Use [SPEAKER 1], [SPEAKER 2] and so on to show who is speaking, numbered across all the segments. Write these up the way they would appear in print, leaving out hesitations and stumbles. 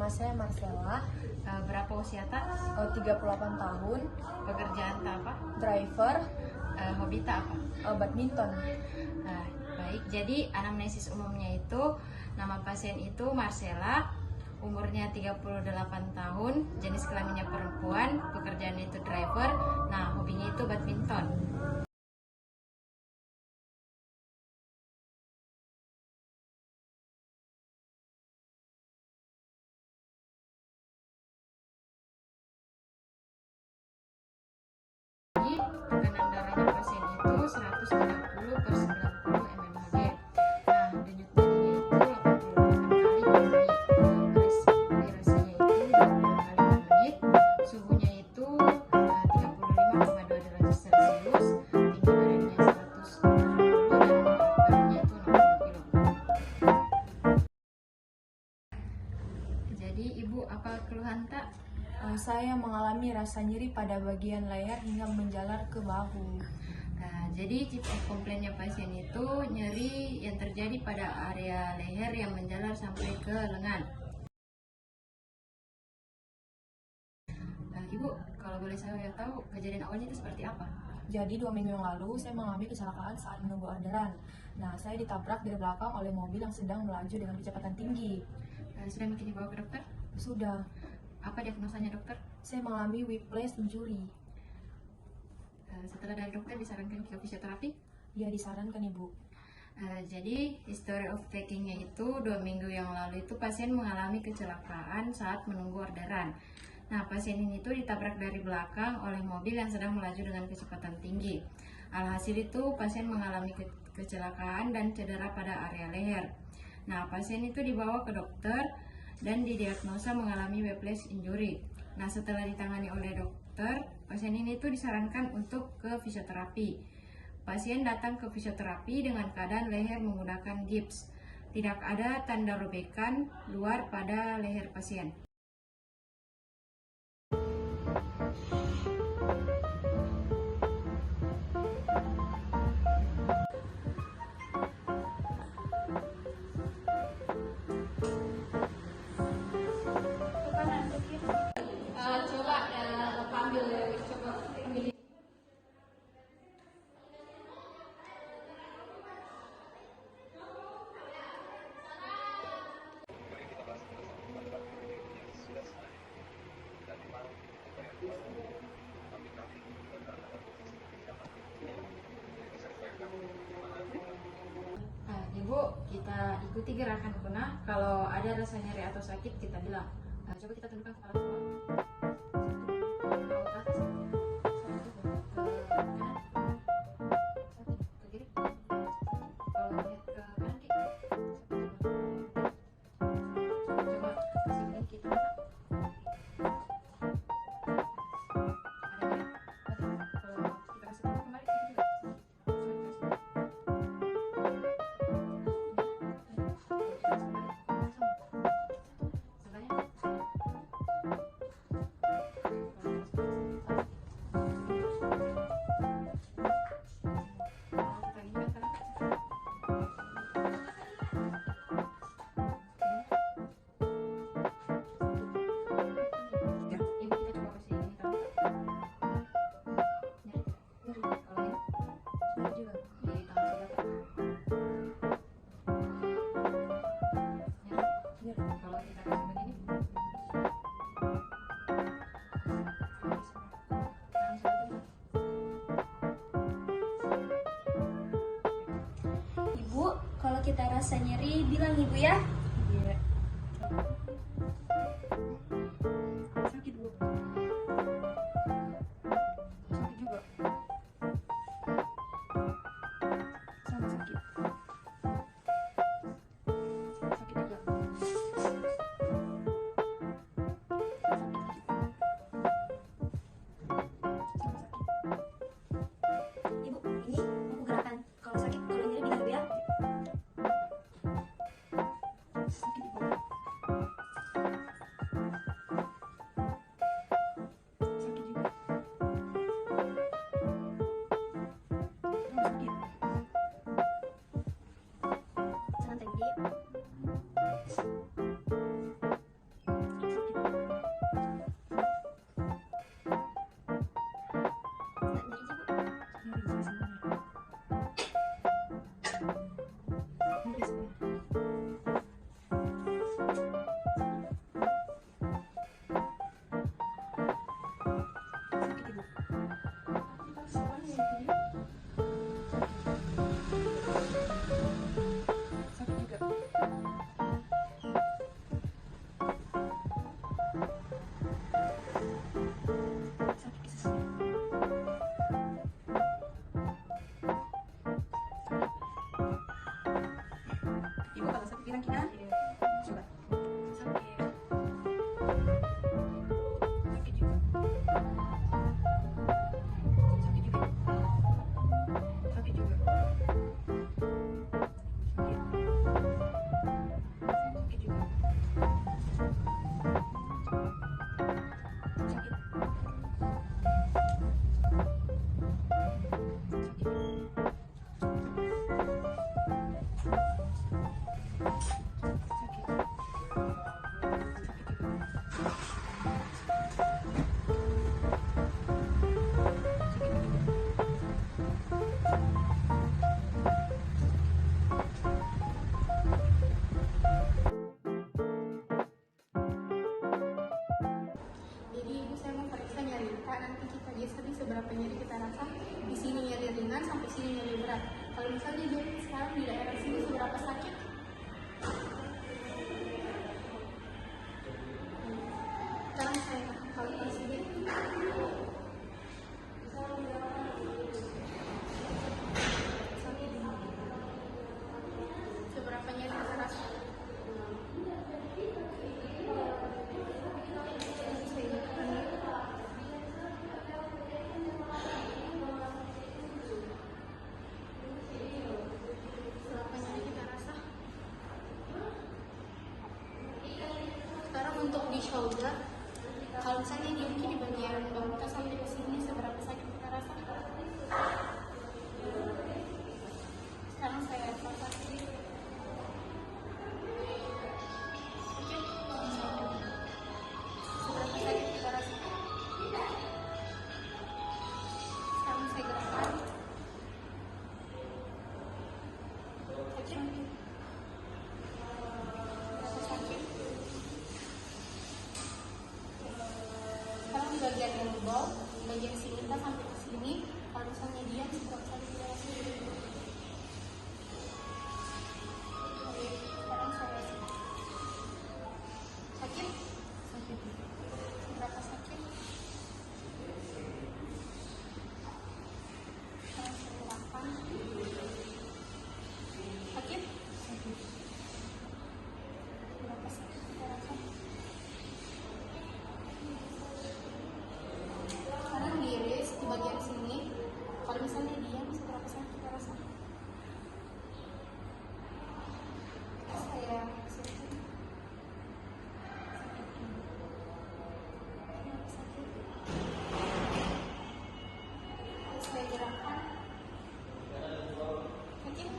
[SPEAKER 1] Nama saya Marcella,
[SPEAKER 2] Berapa usia tak?
[SPEAKER 1] 38 tahun,
[SPEAKER 2] Pekerjaan tak apa?
[SPEAKER 1] driver,
[SPEAKER 2] Hobi tak apa?
[SPEAKER 1] badminton.
[SPEAKER 2] Baik, jadi anamnesis umumnya itu nama pasien itu Marcella, umurnya 38 tahun, jenis kelaminnya perempuan, pekerjaannya itu driver, nah hobinya itu badminton. Jadi tekanan darahnya pasien itu 130/90 mmHg. Nah, denyut nadinya itu 88 kali per menit. Respirasinya itu 20 kali per menit. Suhunya itu 35,2 derajat Celcius. Tinggi badannya 160 dan beratnya itu 60 kg. Jadi ibu apa keluhan tak?
[SPEAKER 1] Saya mengalami rasa nyeri pada bagian leher hingga menjalar ke bahu.
[SPEAKER 2] Jadi komplainnya pasien itu nyeri yang terjadi pada area leher yang menjalar sampai ke lengan. Ibu, kalau boleh saya tahu kejadian awalnya itu seperti apa?
[SPEAKER 1] Jadi 2 minggu yang lalu saya mengalami kecelakaan saat menunggu orderan. Nah, saya ditabrak dari belakang oleh mobil yang sedang melaju dengan kecepatan tinggi.
[SPEAKER 2] Sudah mungkin dibawa ke dokter?
[SPEAKER 1] Sudah,
[SPEAKER 2] Apa diagnosanya dokter?
[SPEAKER 1] saya mengalami whiplash injury.
[SPEAKER 2] Setelah dari dokter disarankan ke fisioterapi?
[SPEAKER 1] Dia disarankan Ibu.
[SPEAKER 2] Jadi history of takingnya itu 2 minggu yang lalu itu pasien mengalami kecelakaan saat menunggu orderan. Nah, pasien ini tuh ditabrak dari belakang oleh mobil yang sedang melaju dengan kecepatan tinggi. Alhasil itu pasien mengalami kecelakaan dan cedera pada area leher. Nah, pasien itu dibawa ke dokter dan didiagnosa mengalami whiplash injury. Nah, setelah ditangani oleh dokter, pasien ini tuh disarankan untuk ke fisioterapi. Pasien datang ke fisioterapi dengan keadaan leher menggunakan gips. Tidak ada tanda robekan luar pada leher pasien. Ibu, kita ikuti gerakan punah. Kalau ada rasa nyeri atau sakit, kita bilang. Coba kita tundukkan kepala semua. Ke atas. Ke kanan. Ke kiri. Kalau lihat ke kanan, kiri. Coba masih ingin kita angkat. Ada nyeri? Kalau kita kasih tunduk kembali, kita juga.
[SPEAKER 3] Ibu, kalau kita rasa nyeri, bilang Ibu ya.
[SPEAKER 1] Iya.
[SPEAKER 2] Sakit, Bu.
[SPEAKER 1] Sakit juga. Sama sakit. Sakit juga.
[SPEAKER 3] Ibu, ini buku gerakan. Kalau sakit, kalau nyeri bilang Ibu ya. sekarang kita coba.
[SPEAKER 1] Sakit. Sakit juga. Sakit juga. Sakit juga. Sakit. Sakit juga. Sakit.
[SPEAKER 4] Jadi ibu saya mau periksa nyeri kita, nanti kita geser di seberapa nyeri kita rasa. Di sini nyeri ringan sampai sini nyeri berat. Kalau misalnya nyeri sekarang di daerah sini seberapa sakit? Sekarang saya kalkulasi deh. Sakit. Seberapa nyeri kita rasa? Berapa nyeri kita rasa? Sekarang untuk di shoulder, kalau misalnya di mungkin di bagian bawah kita sampai ke sini seberapa sakit kita rasa? Sekarang saya evaluasi. Oke. Seberapa sakit kita rasa? Sekarang saya gerakkan. Sakit. Berapa sakit? Sekarang di bagian elbow, di bagian sini kita sampai ke sini. Kalau misalnya dia seberapa sakit kita rasa? Oke, sekarang saya sakit.
[SPEAKER 1] Sakit.
[SPEAKER 4] Berapa sakit? Sekarang saya gerakkan. Sakit?
[SPEAKER 1] Sakit.
[SPEAKER 4] Berapa sakit kita rasa? Sekarang diiris di bagian sini. Kalau misalnya diam, seberapa sakit kita rasa? Saya sakit. Berapa sakit? Saya gerakkan. Sakit?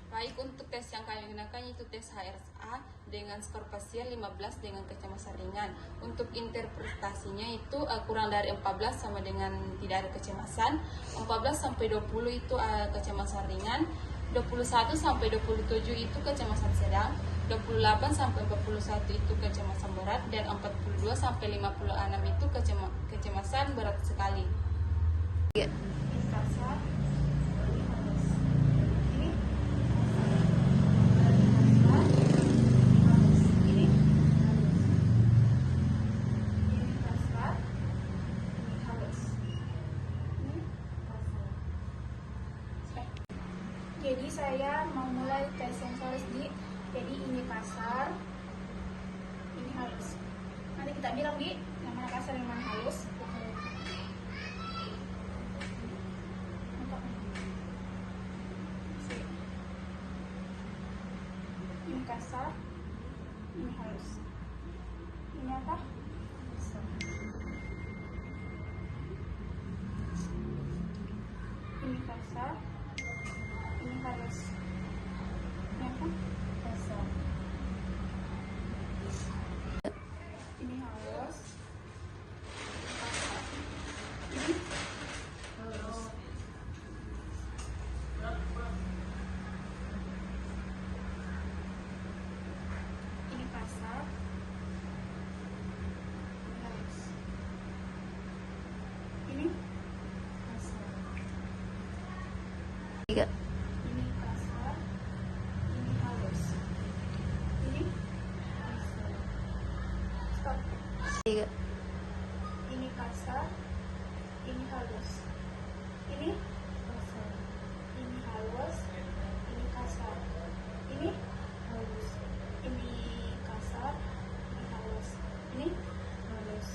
[SPEAKER 5] Baik, untuk tes yang kami gunakan itu tes HRSA dengan skor pasien 15 dengan kecemasan ringan. Untuk interpretasinya itu kurang dari 14 sama dengan tidak ada kecemasan. 14 sampai 20 itu kecemasan ringan. 21 sampai 27 itu kecemasan sedang. 28 sampai 41 itu kecemasan berat, dan 42 sampai 56 itu kecemasan berat sekali.
[SPEAKER 4] Kasar. Ini. Ini. Ini kasar. Ini halus. Ini kasar. Jadi saya mau mulai tes sensoris di. Jadi ini kasar. Ini halus. Nanti kita bilang di yang mana kasar yang mana halus. Ini kasar, ini halus. Ini apa? Kasar. Ini kasar, ini halus. Ini apa? Kasar. Ini halus. Kasar. Ini halus. Ini kasar. Ini halus. Ini kasar. Ini kasar. Ini halus. Ini kasar. Stop. Ini kasar. Ini
[SPEAKER 3] halus. Ini kasar. Ini halus. Ini kasar. Ini halus. Ini kasar. Ini halus. Ini halus.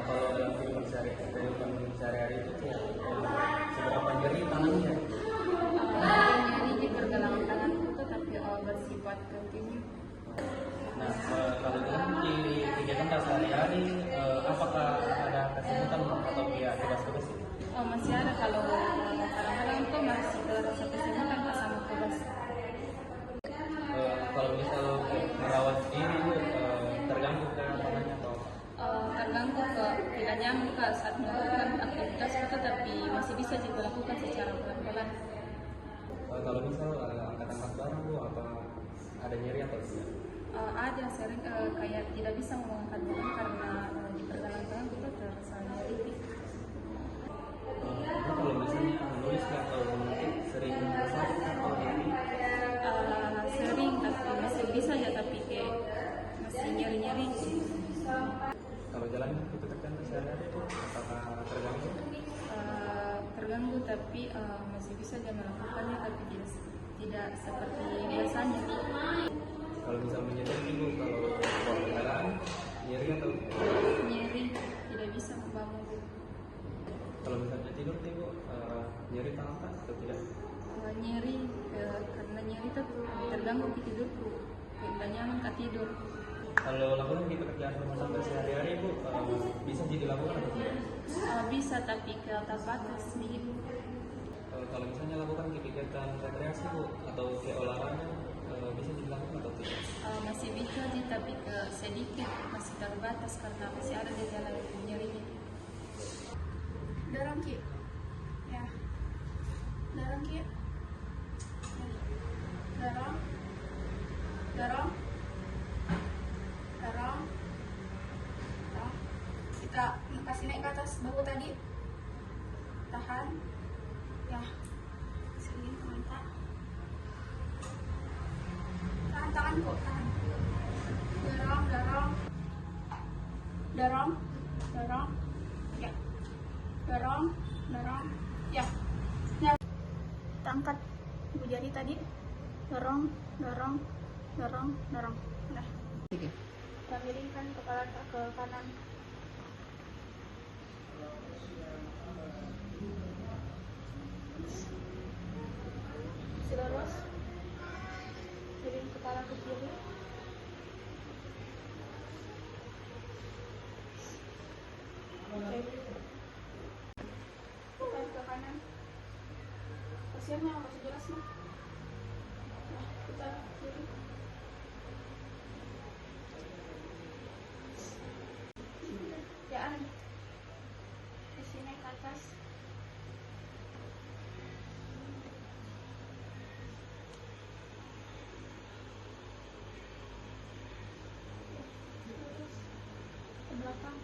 [SPEAKER 6] Kalau dalam kehidupan sehari-hari itu seberapa nyeri tangannya?
[SPEAKER 2] Nyeri di pergelangan tanganku itu tapi bersifat kontinu.
[SPEAKER 6] Nah, kalau dalam di kegiatan sehari-hari, apakah ada kesulitan atau ya tugas-tugas itu?
[SPEAKER 2] Masih ada kalau kadang-kadang tuh masih terasa kesemutan pas sama tugas.
[SPEAKER 6] Kalau misal merawat diri itu terganggu ke tangannya atau
[SPEAKER 2] Terganggu ke tidak nyaman ke saat melakukan aktivitas itu tapi masih bisa dilakukan secara pelan-pelan.
[SPEAKER 6] kalau misal angkat-angkat barang bu, apa ada nyeri atau tidak?
[SPEAKER 2] Ada sering kayak tidak bisa mengangkat barang karena di pergelangan tangan itu terasa nyeri.
[SPEAKER 6] Kalau misalnya menulis atau mungkin sering sakit atau nyeri?
[SPEAKER 2] Sering tapi masih bisa ya tapi kayak masih nyeri-nyeri.
[SPEAKER 6] Kalau jalan itu tergantung sehari-hari itu apakah terganggu?
[SPEAKER 2] Terganggu tapi masih bisa dia melakukannya tapi tidak seperti biasanya.
[SPEAKER 6] Kalau misal menyetir ibu, kalau bawa kendaraan nyeri atau
[SPEAKER 2] Nyeri tidak bisa membangun.
[SPEAKER 6] kalau misalnya tidur ibu nyeri tangan atau tidak?
[SPEAKER 2] Nyeri karena nyeri itu terganggu di tidurku tidak nyaman ke tidur.
[SPEAKER 6] Kalau lakukan di pekerjaan rumah tangga sehari-hari ibu bisa dilakukan atau tidak?
[SPEAKER 2] Bisa tapi ke terbatas sedikit.
[SPEAKER 6] Kalau misalnya lakukan di kegiatan rekreasi bu atau kayak olahraga bisa dilakukan atau tidak?
[SPEAKER 2] Masih bisa sih tapi ke sedikit masih terbatas karena masih ada gejala nyerinya.
[SPEAKER 3] Dorong Ki. Ya. Dorong Ki. Dorong. Dorong. Dorong. Dorong. Kita kasih naik ke atas bahu tadi. Tahan. Ya. Sini mantap. Tahan tanganku, tahan. Dorong, dorong. Dorong. Dorong. Ya. Dorong, dorong. Ya. Ya. Kita angkat ibu jari tadi. Dorong, dorong, dorong, dorong. Udah. Kita miringkan kepala ke kanan. Lurus. Miring kepala ke kiri. Oke. Ke kanan. Pasiennya masih jelas nih. Nah, kita kiri. Jaan. Ke sini ke atas. Ke belakang.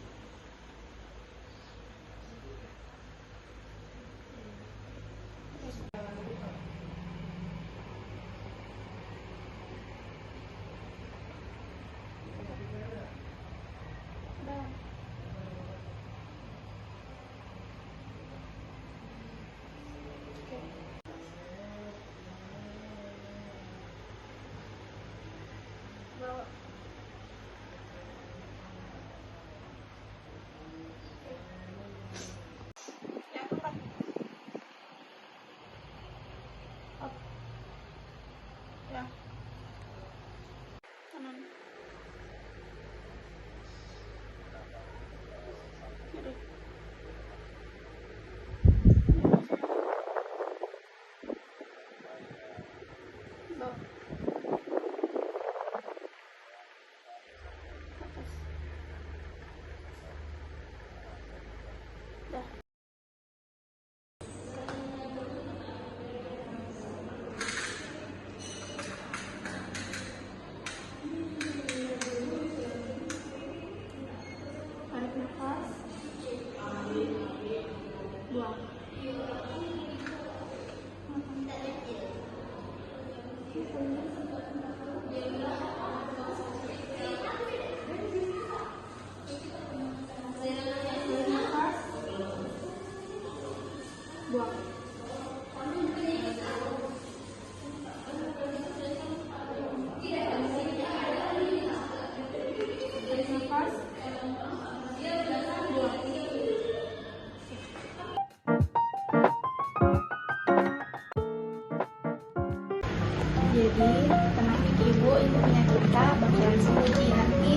[SPEAKER 4] Jadi, tenang nih Ibu, ini punya kita bagian solusi. Nanti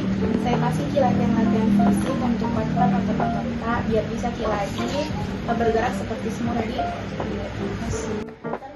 [SPEAKER 4] saya kasih Ki latihan-latihan fisik untuk otot-otot biar bisa Ki lagi bergerak seperti semula di. Terima kasih.